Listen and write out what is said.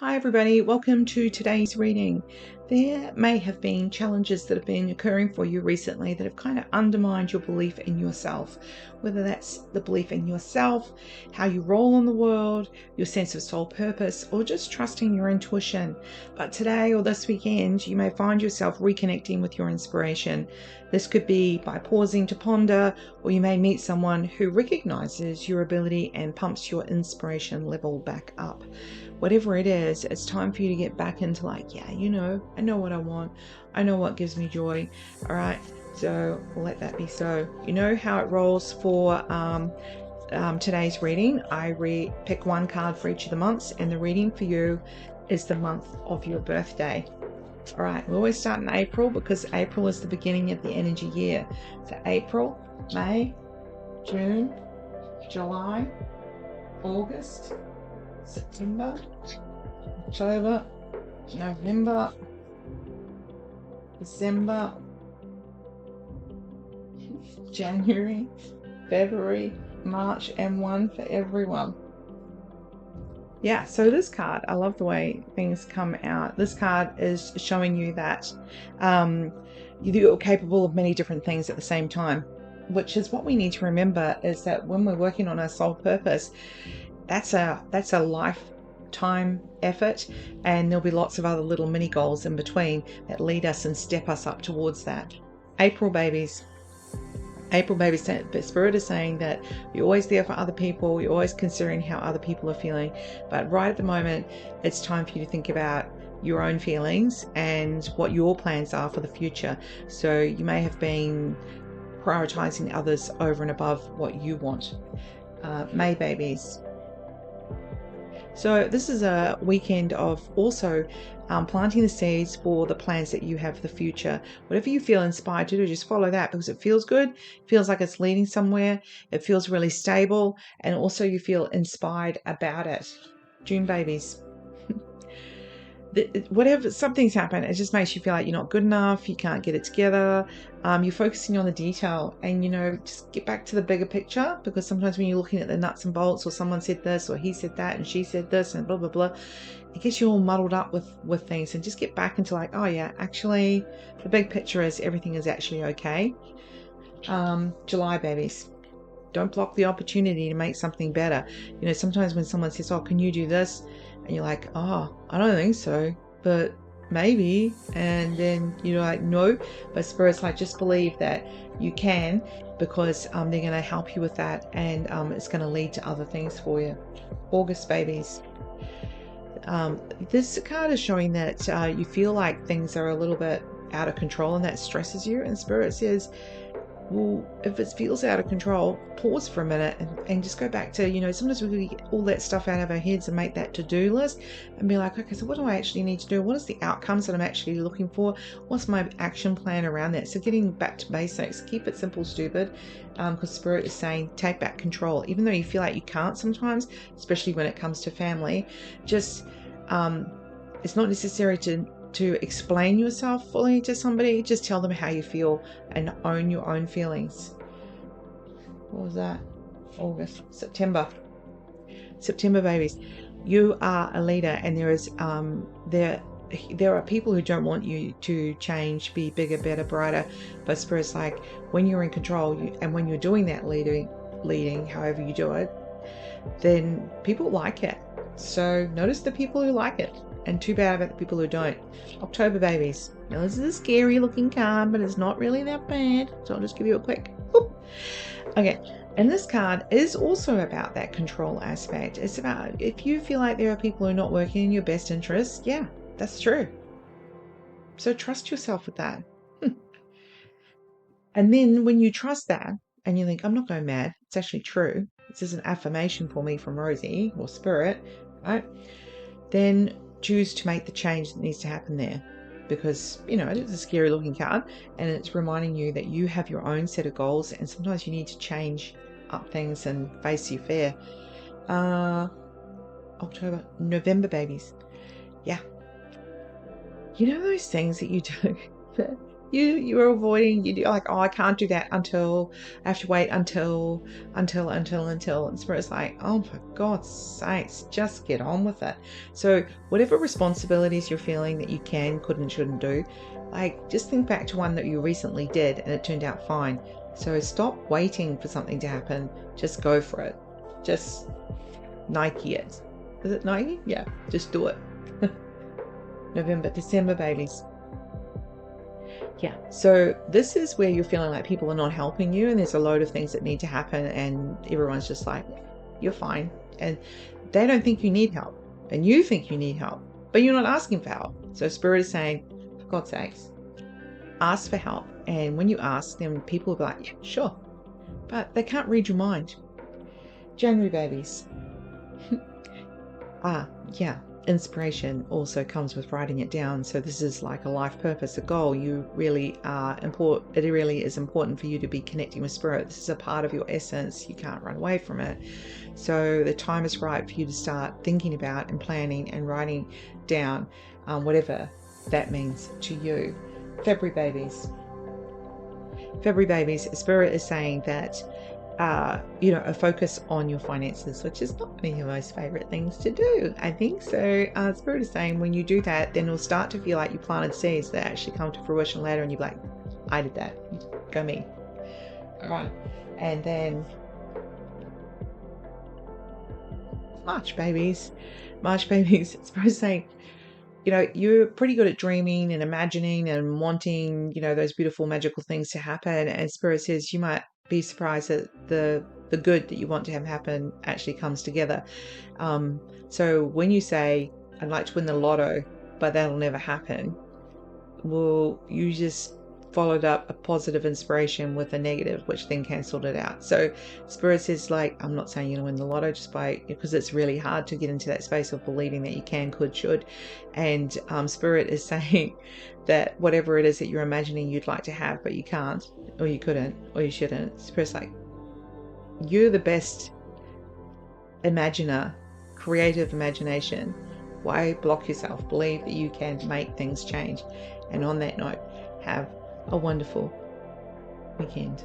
Hi, everybody. Welcome to today's reading. There may have been challenges that have been occurring for you recently that have kind of undermined your belief in yourself, whether that's the belief in yourself, how you roll in the world, your sense of soul purpose, or just trusting your intuition. But today or this weekend, you may find yourself reconnecting with your inspiration. This could be by pausing to ponder, or you may meet someone who recognizes your ability and pumps your inspiration level back up. Whatever it is, it's time for you to get back into I know what I want. I know what gives me joy. All right. So let that be so. You know how it rolls for today's reading. I pick one card for each of the months, and the reading for you is the month of your birthday. All right. We always start in April because April is the beginning of the energy year. So April, May, June, July, August, September, October, November, December, January, February, March, and one for everyone. Yeah, so this card, I love the way things come out. This card is showing you that you're capable of many different things at the same time, which is what we need to remember, is that when we're working on our soul purpose, that's a lifetime effort, and there'll be lots of other little mini goals in between that lead us and step us up towards that. April babies, Spirit is saying that you're always there for other people, you're always considering how other people are feeling, but right at the moment it's time for you to think about your own feelings and what your plans are for the future. So you may have been prioritizing others over and above what you want. May babies, so this is a weekend of also planting the seeds for the plans that you have for the future. Whatever you feel inspired to do, just follow that, because it feels good, feels like it's leading somewhere, it feels really stable, and also you feel inspired about it. June babies. Whatever, something's happened, it just makes you feel like you're not good enough, you can't get it together. You're focusing on the detail, and just get back to the bigger picture, because sometimes when you're looking at the nuts and bolts, or someone said this or he said that and she said this and blah blah blah, it gets you all muddled up with things. And just get back into oh yeah, actually the big picture is everything is actually okay. July babies, don't block the opportunity to make something better. Sometimes when someone says, oh, can you do this, and you're like, oh, I don't think so, but maybe, and then you're like, no, but Spirit's like, just believe that you can, because they're going to help you with that, and it's going to lead to other things for you. August babies, this card is showing that you feel like things are a little bit out of control, and that stresses you, and Spirit says, well, if it feels out of control, pause for a minute and just go back to, sometimes we get all that stuff out of our heads and make that to-do list and be like, okay, so what do I actually need to do? What is the outcomes that I'm actually looking for? What's my action plan around that? So getting back to basics, keep it simple, stupid, because Spirit is saying take back control. Even though you feel like you can't sometimes, especially when it comes to family, just it's not necessary to explain yourself fully to somebody. Just tell them how you feel and own your own feelings. What was that? August, September babies, you are a leader, and there are people who don't want you to change, be bigger, better, brighter, but Spirit's like, when you're in control, and when you're doing that leading however you do it, then people like it. So notice the people who like it, and too bad about the people who don't. October babies. Now this is a scary looking card, but it's not really that bad, so I'll just give you a quick whoop. Okay, and this card is also about that control aspect. It's about, if you feel like there are people who are not working in your best interests, yeah, that's true. So trust yourself with that. And then when you trust that, and you think, I'm not going mad, it's actually true, this is an affirmation for me from Rosie or Spirit, right? Then choose to make the change that needs to happen there, because it is a scary looking card, and it's reminding you that you have your own set of goals, and sometimes you need to change up things and face your fear. November babies, yeah, those things that you do You're avoiding. You're like, oh, I can't do that until I have to wait until. And Spirit's like, oh, for God's sakes, just get on with it. So whatever responsibilities you're feeling that you can, could, and shouldn't do, like just think back to one that you recently did and it turned out fine. So stop waiting for something to happen. Just go for it. Just Nike it. Is it Nike? Yeah, just do it. November, December, babies. Yeah, so this is where you're feeling like people are not helping you and there's a load of things that need to happen and everyone's just like, you're fine. And they don't think you need help and you think you need help, but you're not asking for help. So Spirit is saying, for God's sakes, ask for help. And when you ask them, people will be like, yeah, sure. But they can't read your mind. January, babies. Yeah. Inspiration also comes with writing it down. So this is like a life purpose, a goal. You really are important. It really is important for you to be connecting with Spirit. This is a part of your essence. You can't run away from it. So the time is right for you to start thinking about and planning and writing down whatever that means to you. February, babies. February, babies. Spirit is saying that a focus on your finances, which is not one of your most favorite things to do, I think. So Spirit is saying when you do that, then it'll start to feel like you planted seeds that actually come to fruition later and you're like, I did that. Go me. All right. And then March, babies. Spirit is saying, you're pretty good at dreaming and imagining and wanting, those beautiful magical things to happen. And Spirit says you might be surprised that the good that you want to have happen actually comes together. So when you say, I'd like to win the lotto, but that'll never happen, well, you just followed up a positive inspiration with a negative, which then cancelled it out. So Spirit says, like, I'm not saying you're going to win the lotto because it's really hard to get into that space of believing that you can, could, should. And Spirit is saying that whatever it is that you're imagining you'd like to have, but you can't, or you couldn't, or you shouldn't, Spirit's like, you're the best imaginer, creative imagination. Why block yourself? Believe that you can make things change. And on that note, have a wonderful weekend.